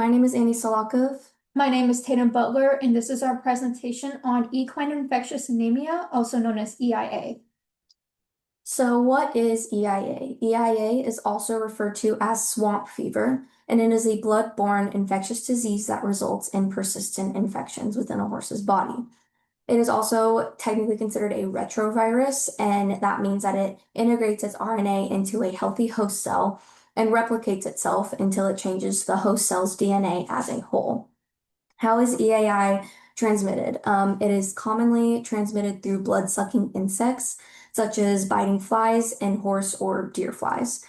My name is Annie Solakov. My name is Tatum Butler, and this is our presentation on equine infectious anemia, also known as EIA. So, what is EIA? EIA is also referred to as swamp fever, and it is a blood-borne infectious disease that results in persistent infections within a horse's body. It is also technically considered a retrovirus, and that means that it integrates its RNA into a healthy host cell and replicates itself until it changes the host cell's DNA as a whole. How is EAI transmitted? It is commonly transmitted through blood-sucking insects, such as biting flies and horse or deer flies.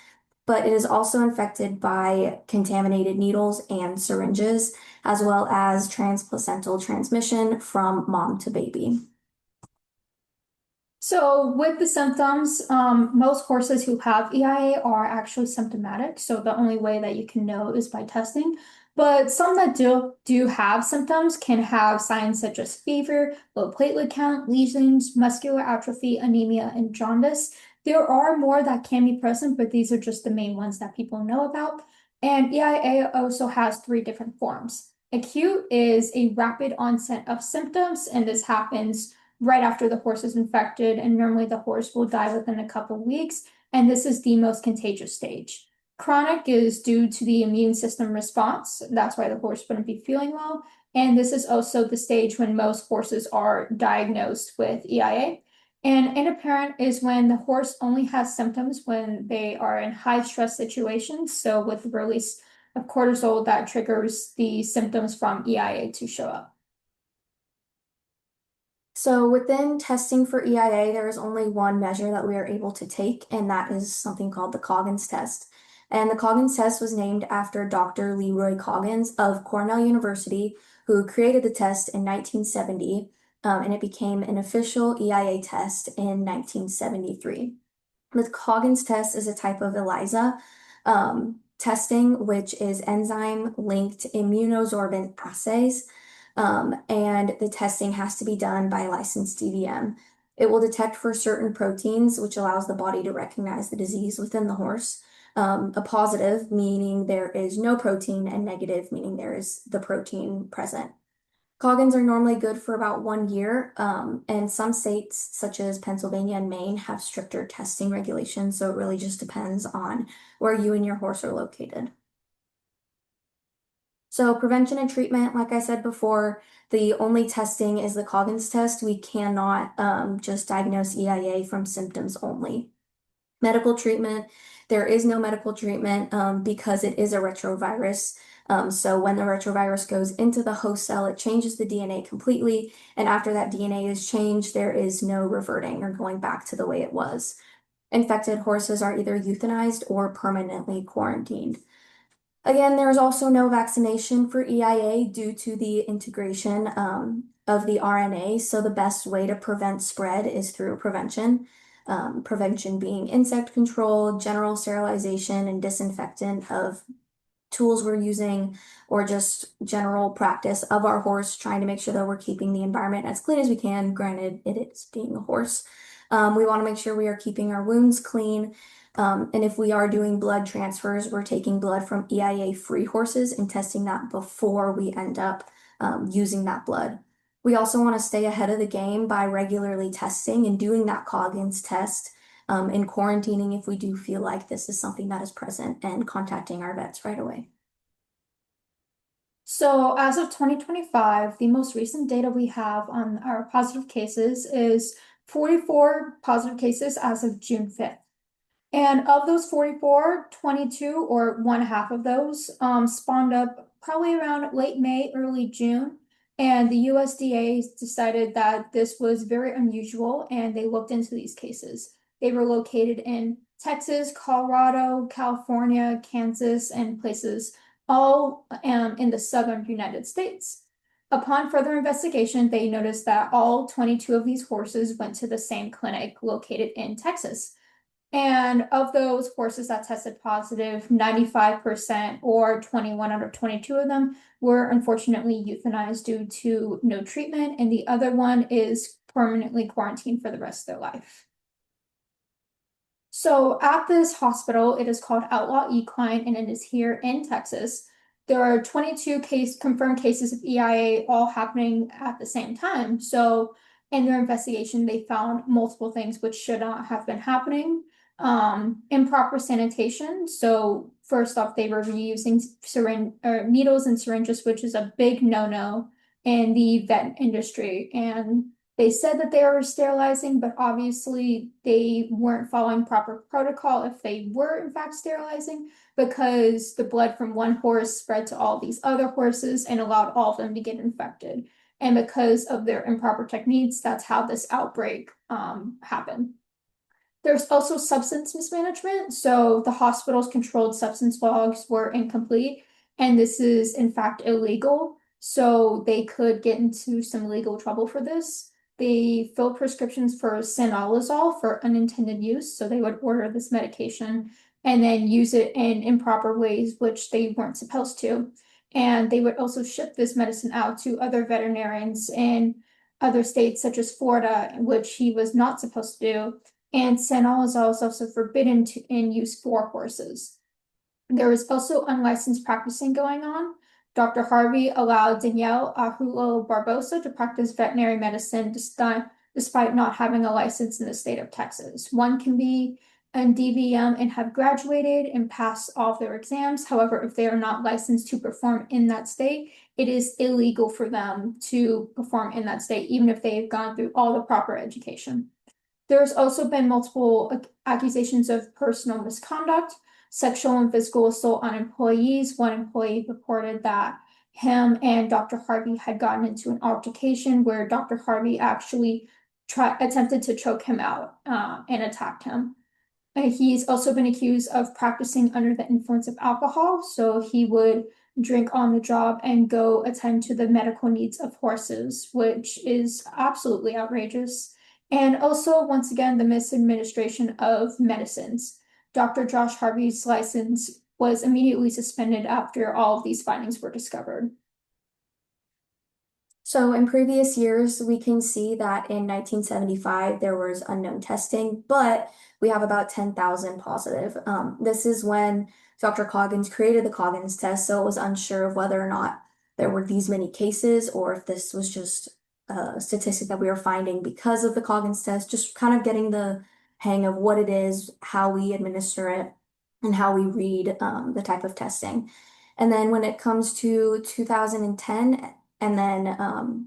But it is also infected by contaminated needles and syringes, as well as transplacental transmission from mom to baby. So with the symptoms, most horses who have EIA are actually symptomatic. So the only way that you can know is by testing. But some that do have symptoms can have signs such as fever, low platelet count, lesions, muscular atrophy, anemia, and jaundice. There are more that can be present, but these are just the main ones that people know about. And EIA also has three different forms. Acute is a rapid onset of symptoms, and this happens right after the horse is infected, and normally the horse will die within a couple of weeks, and this is the most contagious stage. Chronic is due to the immune system response. That's why the horse wouldn't be feeling well. And this is also the stage when most horses are diagnosed with EIA. And inapparent is when the horse only has symptoms when they are in high stress situations. So with the release of cortisol, that triggers the symptoms from EIA to show up. So within testing for EIA, there is only one measure that we are able to take, and that is something called the Coggins test. And the Coggins test was named after Dr. Leroy Coggins of Cornell University, who created the test in 1970, and it became an official EIA test in 1973. The Coggins test is a type of ELISA testing, which is enzyme-linked immunosorbent assays, and the testing has to be done by a licensed DVM. It will detect for certain proteins, which allows the body to recognize the disease within the horse. A positive, meaning there is no protein, and negative, meaning there is the protein present. Coggins are normally good for about 1 year, and some states, such as Pennsylvania and Maine, have stricter testing regulations, so it really just depends on where you and your horse are located. So prevention and treatment, like I said before, the only testing is the Coggins test. We cannot just diagnose EIA from symptoms only. Medical treatment, there is no medical treatment because it is a retrovirus. So when the retrovirus goes into the host cell, it changes the DNA completely. And after that DNA is changed, there is no reverting or going back to the way it was. Infected horses are either euthanized or permanently quarantined. Again, there is also no vaccination for EIA due to the integration of the RNA. So the best way to prevent spread is through prevention. Prevention being insect control, general sterilization, and disinfectant of tools we're using, or just general practice of our horse, trying to make sure that we're keeping the environment as clean as we can. Granted, it is being a horse. We want to make sure we are keeping our wounds clean. And if we are doing blood transfers, we're taking blood from EIA-free horses and testing that before we end up using that blood. We also want to stay ahead of the game by regularly testing and doing that Coggins test and quarantining if we do feel like this is something that is present and contacting our vets right away. So as of 2025, the most recent data we have on our positive cases is 44 positive cases as of June 5th. And of those 44, 22 or one half of those spawned up probably around late May, early June. And the USDA decided that this was very unusual and they looked into these cases. They were located in Texas, Colorado, California, Kansas, and places all in the southern United States. Upon further investigation, they noticed that all 22 of these horses went to the same clinic located in Texas. And of those horses that tested positive, 95% or 21 out of 22 of them were unfortunately euthanized due to no treatment, and the other one is permanently quarantined for the rest of their life. So at this hospital, it is called Outlaw Equine, and it is here in Texas. there are 22 confirmed cases of EIA all happening at the same time. So in their investigation, they found multiple things which should not have been happening. Improper sanitation. So first off, they were reusing syringe or needles and syringes, which is a big no-no in the vet industry. And they said that they were sterilizing, but obviously they weren't following proper protocol if they were in fact sterilizing, because the blood from one horse spread to all these other horses and allowed all of them to get infected. And because of their improper techniques, that's how this outbreak happened. There's also substance mismanagement. So the hospital's controlled substance logs were incomplete, and this is in fact illegal. So they could get into some legal trouble for this. They filled prescriptions for sanolazole for unintended use. So they would order this medication and then use it in improper ways, which they weren't supposed to. And they would also ship this medicine out to other veterinarians in other states, such as Florida, which he was not supposed to do. And sanolazole is also forbidden in use for horses. There was also unlicensed practicing going on. Dr. Harvey allowed Danielle Ahulo Barbosa to practice veterinary medicine despite not having a license in the state of Texas. One can be an DVM and have graduated and passed all of their exams. However, if they are not licensed to perform in that state, it is illegal for them to perform in that state, even if they've gone through all the proper education. There's also been multiple accusations of personal misconduct, sexual and physical assault on employees. One employee reported that him and Dr. Harvey had gotten into an altercation where Dr. Harvey actually attempted to choke him out and attacked him. He's also been accused of practicing under the influence of alcohol, so he would drink on the job and go attend to the medical needs of horses, which is absolutely outrageous. And also, once again, the misadministration of medicines. Dr. Josh Harvey's license was immediately suspended after all of these findings were discovered. So in previous years, we can see that in 1975, there was unknown testing, but we have about 10,000 positive. This is when Dr. Coggins created the Coggins test, so it was unsure of whether or not there were these many cases or if this was just a statistic that we were finding because of the Coggins test, just kind of getting the hang of what it is, how we administer it, and how we read the type of testing. And then when it comes to 2010, and then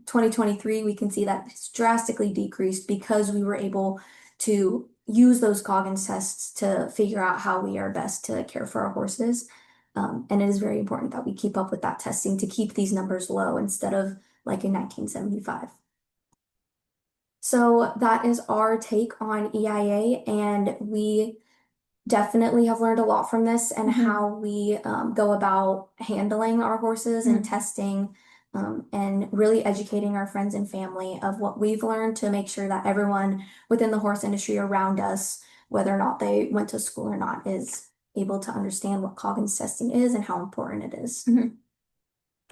2023, we can see that it's drastically decreased because we were able to use those Coggins tests to figure out how we are best to care for our horses. And it is very important that we keep up with that testing to keep these numbers low instead of like in 1975. So that is our take on EIA, and we definitely have learned a lot from this and how we go about handling our horses and testing and really educating our friends and family of what we've learned to make sure that everyone within the horse industry around us, whether or not they went to school or not, is able to understand what Coggins testing is and how important it is.